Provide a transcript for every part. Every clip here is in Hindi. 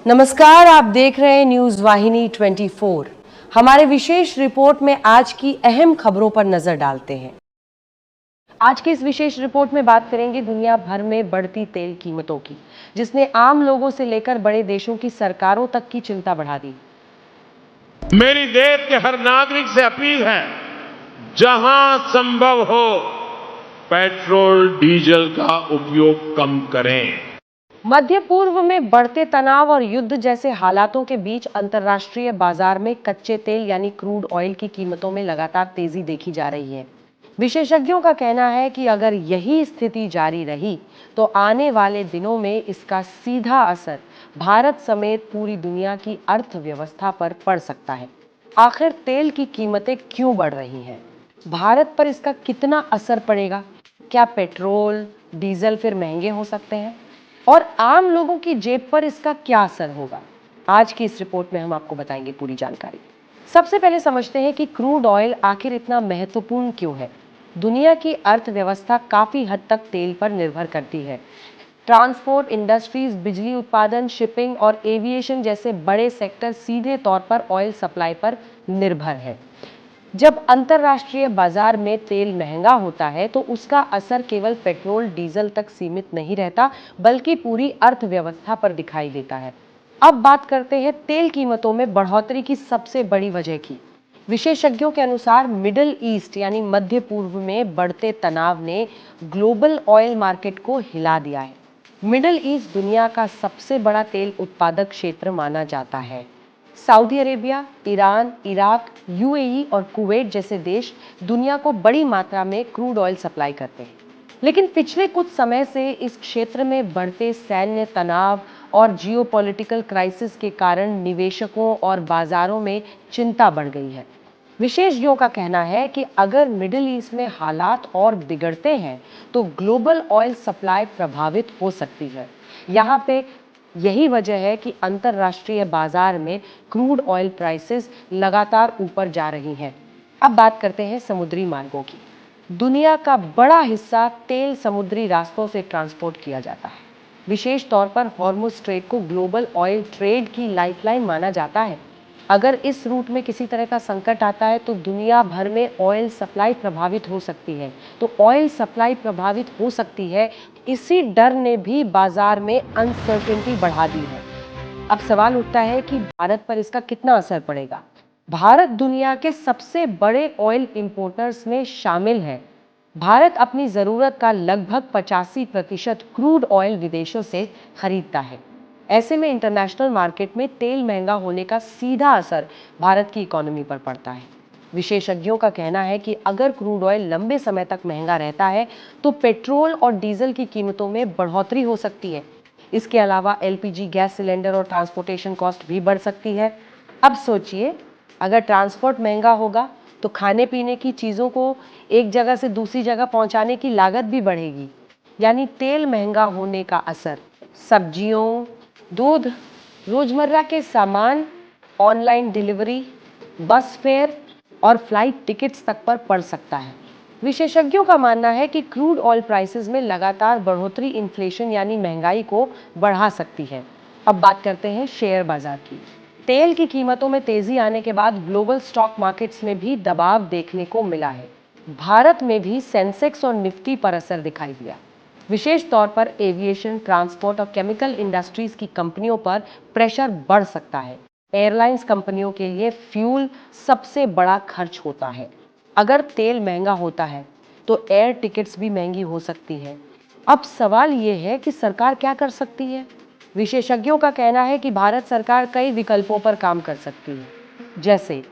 नमस्कार, आप देख रहे हैं न्यूज वाहिनी 24। हमारे विशेष रिपोर्ट में आज की अहम खबरों पर नजर डालते हैं। आज की इस विशेष रिपोर्ट में बात करेंगे दुनिया भर में बढ़ती तेल कीमतों की, जिसने आम लोगों से लेकर बड़े देशों की सरकारों तक की चिंता बढ़ा दी। मेरी देश के हर नागरिक से अपील है, जहां संभव हो पेट्रोल डीजल का उपयोग कम करें। मध्य पूर्व में बढ़ते तनाव और युद्ध जैसे हालातों के बीच अंतर्राष्ट्रीय बाजार में कच्चे तेल यानी क्रूड ऑयल की कीमतों में लगातार तेजी देखी जा रही है। विशेषज्ञों का कहना है कि अगर यही स्थिति जारी रही तो आने वाले दिनों में इसका सीधा असर भारत समेत पूरी दुनिया की अर्थव्यवस्था पर पड़ सकता है। आखिर तेल की कीमतें क्यों बढ़ रही हैं? भारत पर इसका कितना असर पड़ेगा? क्या पेट्रोल, डीजल फिर महंगे हो सकते हैं? और आम लोगों की जेब पर इसका क्या असर होगा? आज की इस रिपोर्ट में हम आपको बताएंगे पूरी जानकारी। सबसे पहले समझते हैं कि क्रूड ऑयल आखिर इतना महत्वपूर्ण क्यों है। दुनिया की अर्थव्यवस्था काफी हद तक तेल पर निर्भर करती है। ट्रांसपोर्ट इंडस्ट्रीज, बिजली उत्पादन, शिपिंग और एविएशन जैसे बड़े सेक्टर सीधे तौर पर ऑयल सप्लाई पर निर्भर है। जब अंतर्राष्ट्रीय बाजार में तेल महंगा होता है तो उसका असर केवल पेट्रोल डीजल तक सीमित नहीं रहता, बल्कि पूरी अर्थव्यवस्था पर दिखाई देता है। अब बात करते हैं तेल कीमतों में बढ़ोतरी की सबसे बड़ी वजह की। विशेषज्ञों के अनुसार मिडिल ईस्ट यानी मध्य पूर्व में बढ़ते तनाव ने ग्लोबल ऑयल मार्केट को हिला दिया है। मिडिल ईस्ट दुनिया का सबसे बड़ा तेल उत्पादक क्षेत्र माना जाता है। Saudi Arabia, Iran, Iraq, UAE और कुवैत जैसे देश दुनिया को बड़ी मात्रा में क्रूड ऑयल सप्लाई करते हैं। लेकिन पिछले कुछ समय से इस क्षेत्र में बढ़ते सैन्य तनाव और जियोपॉलिटिकल क्राइसिस के कारण निवेशकों और बाजारों में चिंता बढ़ गई है। विशेषज्ञों का कहना है कि अगर मिडिल ईस्ट में हालात और बिगड़ते हैं तो ग्लोबल ऑयल सप्लाई प्रभावित हो सकती है। यहाँ पे यही वजह है कि अंतर्राष्ट्रीय बाजार में क्रूड ऑयल प्राइसेस लगातार ऊपर जा रही हैं। अब बात करते हैं समुद्री मार्गों की। दुनिया का बड़ा हिस्सा तेल समुद्री रास्तों से ट्रांसपोर्ट किया जाता है। विशेष तौर पर हॉर्मुज़ स्ट्रेट को ग्लोबल ऑयल ट्रेड की लाइफलाइन माना जाता है। अगर इस रूट में किसी तरह का संकट आता है तो दुनिया भर में ऑयल सप्लाई प्रभावित हो सकती है। तो ऑयल सप्लाई प्रभावित हो सकती है, इसी डर ने भी बाजार में अनसर्टेनिटी बढ़ा दी है। अब सवाल उठता है कि भारत पर इसका कितना असर पड़ेगा। भारत दुनिया के सबसे बड़े ऑयल इंपोर्टर्स में शामिल है। भारत अपनी जरूरत का लगभग 85% क्रूड ऑयल विदेशों से खरीदता है। ऐसे में इंटरनेशनल मार्केट में तेल महंगा होने का सीधा असर भारत की इकोनॉमी पर पड़ता है। विशेषज्ञों का कहना है कि अगर क्रूड ऑयल लंबे समय तक महंगा रहता है तो पेट्रोल और डीजल की कीमतों में बढ़ोतरी हो सकती है। इसके अलावा एलपीजी गैस सिलेंडर और ट्रांसपोर्टेशन कॉस्ट भी बढ़ सकती है। अब सोचिए, अगर ट्रांसपोर्ट महंगा होगा तो खाने पीने की चीज़ों को एक जगह से दूसरी जगह पहुंचाने की लागत भी बढ़ेगी। यानी तेल महंगा होने का असर सब्जियों, दूध, रोजमर्रा के सामान, ऑनलाइन डिलीवरी, बस फेयर और फ्लाइट टिकट्स तक पर पड़ सकता है। विशेषज्ञों का मानना है कि क्रूड ऑयल प्राइसेस में लगातार बढ़ोतरी इन्फ्लेशन यानी महंगाई को बढ़ा सकती है। अब बात करते हैं शेयर बाजार की। तेल की कीमतों में तेजी आने के बाद ग्लोबल स्टॉक मार्केट्स में भी दबाव देखने को मिला है। भारत में भी सेंसेक्स और निफ्टी पर असर दिखाई दिया। विशेष तौर पर एविएशन, ट्रांसपोर्ट और केमिकल इंडस्ट्रीज की कंपनियों पर प्रेशर बढ़ सकता है। एयरलाइंस कंपनियों के लिए फ्यूल सबसे बड़ा खर्च होता है। अगर तेल महंगा होता है तो एयर टिकट्स भी महंगी हो सकती है। अब सवाल ये है कि सरकार क्या कर सकती है। विशेषज्ञों का कहना है कि भारत सरकार कई विकल्पों पर काम कर सकती है, जैसे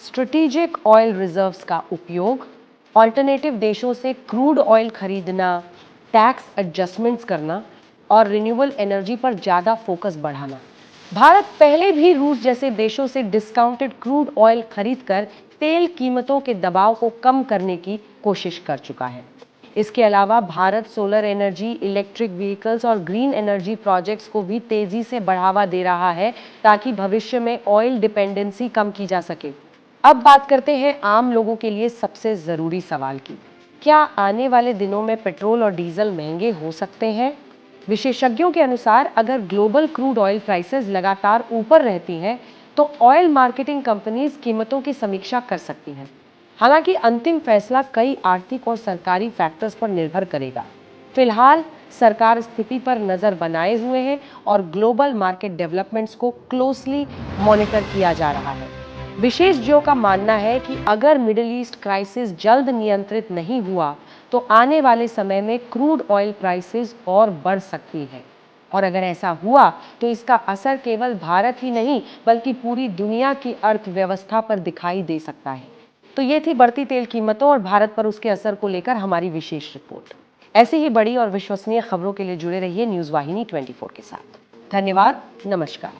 स्ट्रेटेजिक ऑयल रिजर्व्स का उपयोग, ऑल्टरनेटिव देशों से क्रूड ऑयल खरीदना, टैक्स एडजस्टमेंट्स करना और रिन्यूएबल एनर्जी पर ज़्यादा फोकस बढ़ाना। भारत पहले भी रूस जैसे देशों से डिस्काउंटेड क्रूड ऑयल खरीदकर तेल कीमतों के दबाव को कम करने की कोशिश कर चुका है। इसके अलावा Bharat solar energy, electric vehicles और ग्रीन एनर्जी प्रोजेक्ट्स को भी तेजी से बढ़ावा दे रहा है, ताकि भविष्य में ऑयल डिपेंडेंसी कम की जा सके। अब बात करते हैं आम लोगों के लिए सबसे जरूरी सवाल की। क्या आने वाले दिनों में पेट्रोल और डीजल महंगे हो सकते हैं? विशेषज्ञों के अनुसार अगर ग्लोबल क्रूड ऑयल प्राइसेस लगातार ऊपर रहती हैं, तो ऑयल मार्केटिंग कंपनीज कीमतों की समीक्षा कर सकती हैं। हालांकि अंतिम फैसला कई आर्थिक और सरकारी फैक्टर्स पर निर्भर करेगा। फिलहाल सरकार स्थिति पर नजर बनाए हुए है और ग्लोबल मार्केट डेवलपमेंट्स को क्लोजली मॉनिटर किया जा रहा है। विशेषज्ञों का मानना है कि अगर मिडिल ईस्ट क्राइसिस जल्द नियंत्रित नहीं हुआ, तो आने वाले समय में क्रूड ऑयल प्राइसेस और बढ़ सकती है। और अगर ऐसा हुआ, तो इसका असर केवल भारत ही नहीं, बल्कि पूरी दुनिया की अर्थव्यवस्था पर दिखाई दे सकता है। तो ये थी बढ़ती तेल कीमतों और भारत पर उसके असर को लेकर हमारी विशेष रिपोर्ट। ऐसी ही बड़ी और विश्वसनीय खबरों के लिए जुड़े रहिए न्यूज़ वाहिनी 24 के साथ। धन्यवाद। नमस्कार।